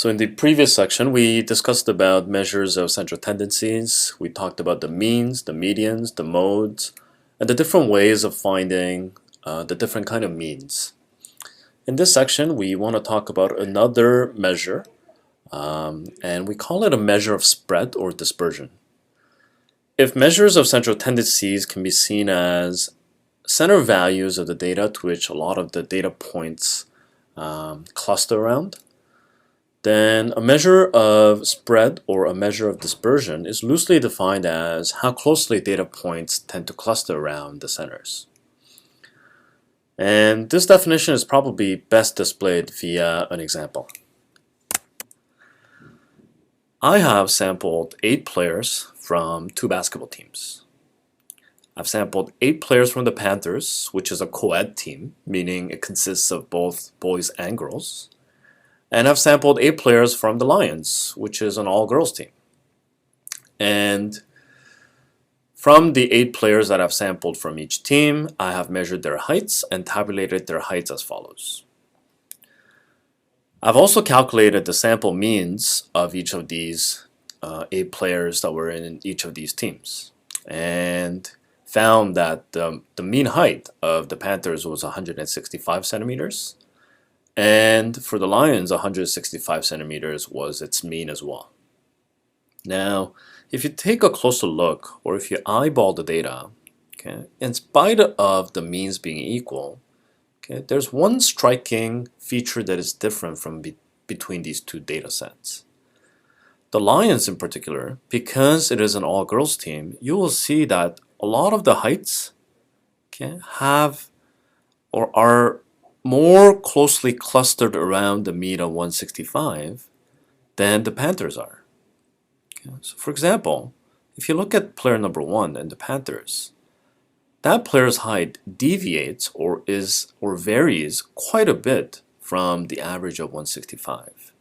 So in the previous section, we discussed about measures of central tendencies. We talked about the means, the medians, the modes, and the different ways of finding the different kind of means. In this section, we want to talk about another measure, and we call it a measure of spread or dispersion. If measures of central tendencies can be seen as center values of the data to which a lot of the data points cluster around, then a measure of spread or a measure of dispersion is loosely defined as how closely data points tend to cluster around the centers. And this definition is probably best displayed via an example. I have sampled 8 players from 2 basketball teams. I've sampled 8 players from the Panthers, which is a co-ed team, meaning it consists of both boys and girls. And I've sampled 8 players from the Lions, which is an all-girls team. And from the 8 players that I've sampled from each team, I have measured their heights and tabulated their heights as follows. I've also calculated the sample means of each of these 8 players that were in each of these teams, and found that the mean height of the Panthers was 165 centimeters. And for the Lions, 165 centimeters was its mean as well. Now, if you take a closer look, or if you eyeball the data, okay, in spite of the means being equal, okay, there's one striking feature that is different from between these 2 data sets. The Lions in particular, because it is an all-girls team, you will see that a lot of the heights, okay, have or are more closely clustered around the mean of 165 than the Panthers are. Okay, so for example, if you look at player number 1 in the Panthers, that player's height deviates or varies quite a bit from the average of 165.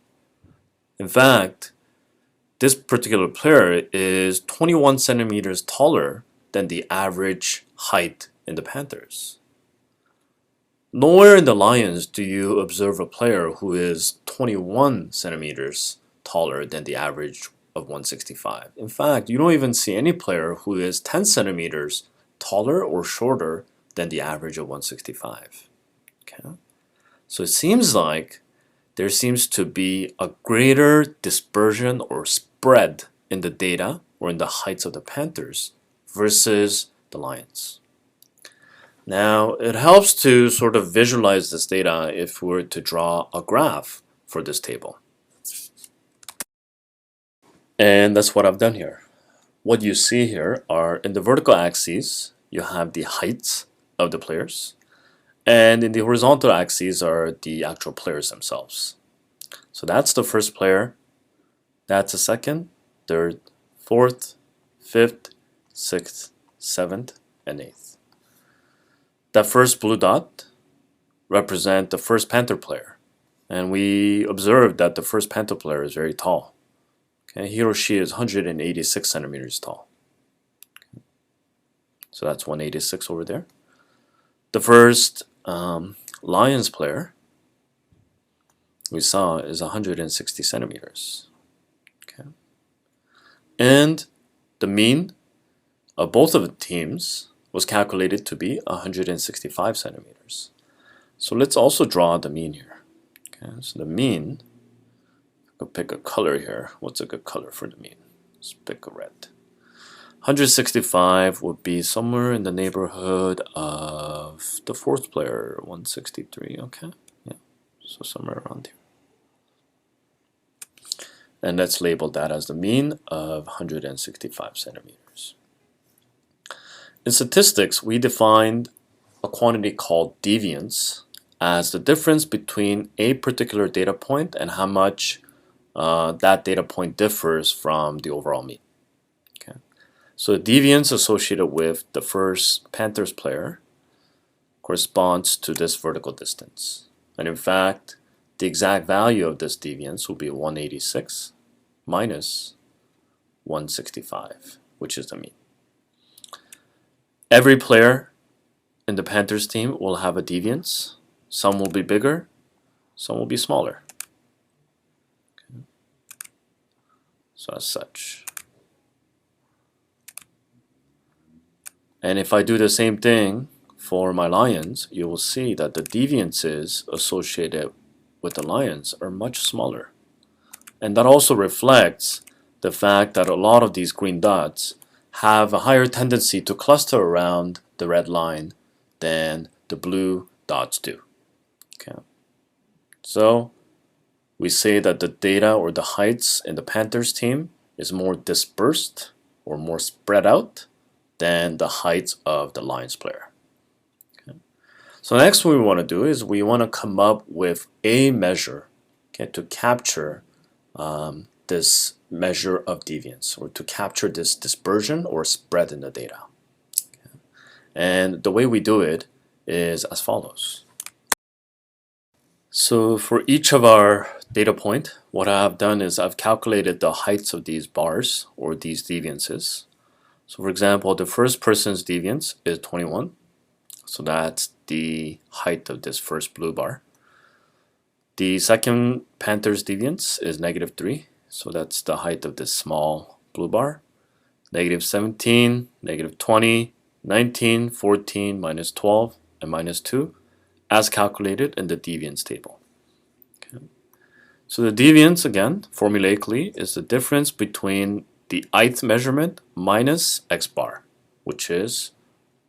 In fact, this particular player is 21 centimeters taller than the average height in the Panthers. Nowhere in the Lions do you observe a player who is 21 centimeters taller than the average of 165. In fact, you don't even see any player who is 10 centimeters taller or shorter than the average of 165. Okay? So it seems like there seems to be a greater dispersion or spread in the data or in the heights of the Panthers versus the Lions. Now, it helps to sort of visualize this data if we were to draw a graph for this table. And that's what I've done here. What you see here are, in the vertical axes, you have the heights of the players. And in the horizontal axes are the actual players themselves. So that's the first player. That's the second, third, fourth, fifth, sixth, seventh, and eighth. That first blue dot represents the first Panther player. And we observed that the first Panther player is very tall. Okay, he or she is 186 centimeters tall. Okay. So that's 186 over there. The first Lions player we saw is 160 centimeters. Okay. And the mean of both of the teams was calculated to be 165 centimeters. So let's also draw the mean here. Okay, so the mean, I'll pick a color here. What's a good color for the mean? Let's pick a red. 165 would be somewhere in the neighborhood of the fourth player, 163, okay? Yeah, so somewhere around here. And let's label that as the mean of 165 centimeters. In statistics, we defined a quantity called deviance as the difference between a particular data point and how much that data point differs from the overall mean. Okay. So deviance associated with the first Panthers player corresponds to this vertical distance. And in fact, the exact value of this deviance will be 186 minus 165, which is the mean. Every player in the Panthers team will have a deviance. Some will be bigger, some will be smaller. Okay. So as such. And if I do the same thing for my lions, you will see that the deviances associated with the lions are much smaller. And that also reflects the fact that a lot of these green dots have a higher tendency to cluster around the red line than the blue dots do. Okay. So we say that the data or the heights in the Panthers team is more dispersed or more spread out than the heights of the Lions player. Okay. So next what we want to do is we want to come up with a measure, okay, to capture this measure of deviance, or to capture this dispersion or spread in the data. Okay. And the way we do it is as follows. So for each of our data point, what I've done is I've calculated the heights of these bars or these deviances. So for example, the first person's deviance is 21. So that's the height of this first blue bar. The second Panther's deviance is -3. So that's the height of this small blue bar. -17, -20, 19, 14, -12, and -2 as calculated in the deviance table. Okay. So the deviance, again, formulaically, is the difference between the ith measurement minus x bar, which is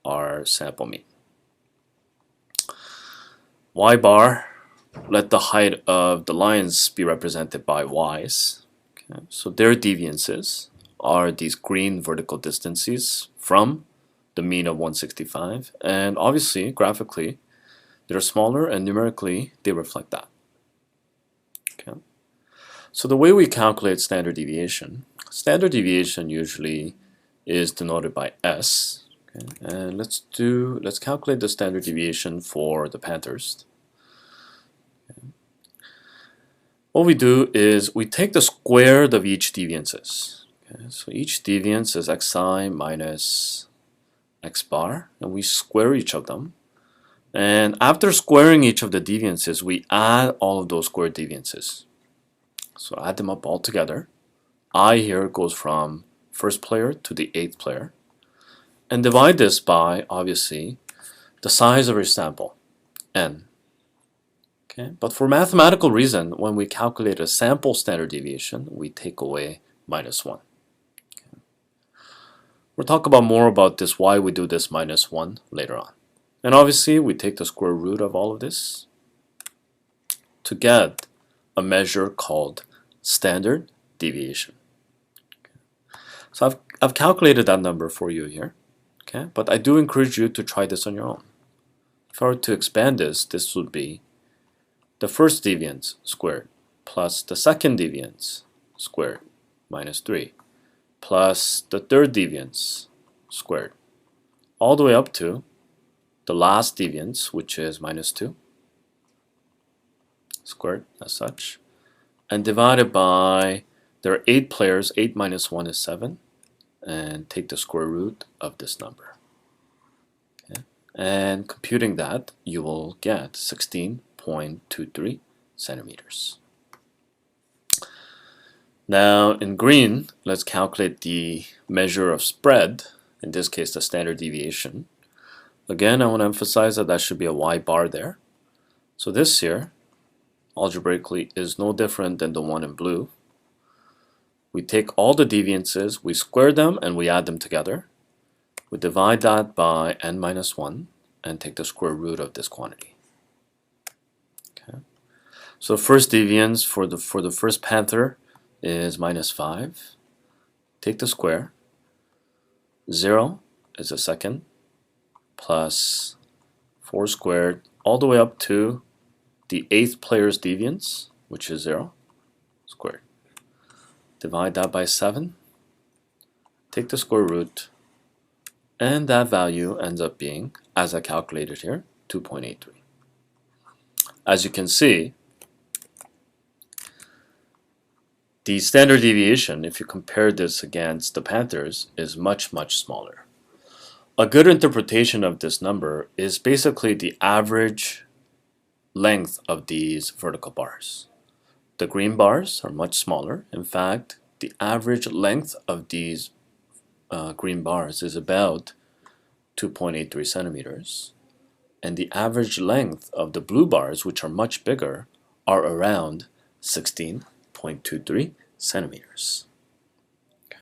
our sample mean. Y bar, let the height of the lines be represented by y's. Okay. So their deviances are these green vertical distances from the mean of 165, and obviously, graphically, they're smaller and numerically they reflect that. Okay. So the way we calculate standard deviation usually is denoted by S. Okay. And let's calculate the standard deviation for the Panthers. Okay. What we do is we take the square root of each deviances. Okay. So each deviance is xi minus x bar, and we square each of them. And after squaring each of the deviances, we add all of those squared deviances. So add them up all together. I here goes from first player to the 8th player. And divide this by, obviously, the size of your sample, n. Okay? But for mathematical reason, when we calculate a sample standard deviation, we take away -1. Okay? We'll talk about more about this, why we do this -1 later on. And obviously, we take the square root of all of this to get a measure called standard deviation. Okay. So I've calculated that number for you here. Okay, but I do encourage you to try this on your own. If I were to expand this, this would be the first deviance squared plus the second deviance squared -3 plus the third deviance squared all the way up to the last deviance, which is -2 squared as such, and divided by, there are 8 players, 8 minus 1 is 7, and take the square root of this number. Okay. And computing that, you will get 16.23 centimeters. Now in green, let's calculate the measure of spread, in this case the standard deviation. Again, I want to emphasize that should be a y bar there. So this here, algebraically, is no different than the one in blue. We take all the deviances, we square them, and we add them together. We divide that by n minus 1 and take the square root of this quantity. Okay. So first deviance for the first Panther is -5. Take the square. 0 is the second, plus 4 squared, all the way up to the 8th player's deviance, which is 0 squared. Divide that by 7, take the square root, and that value ends up being, as I calculated here, 2.83. As you can see, the standard deviation, if you compare this against the Panthers, is much, much smaller. A good interpretation of this number is basically the average length of these vertical bars. The green bars are much smaller. In fact, the average length of these green bars is about 2.83 centimeters, and the average length of the blue bars, which are much bigger, are around 16.23 centimeters.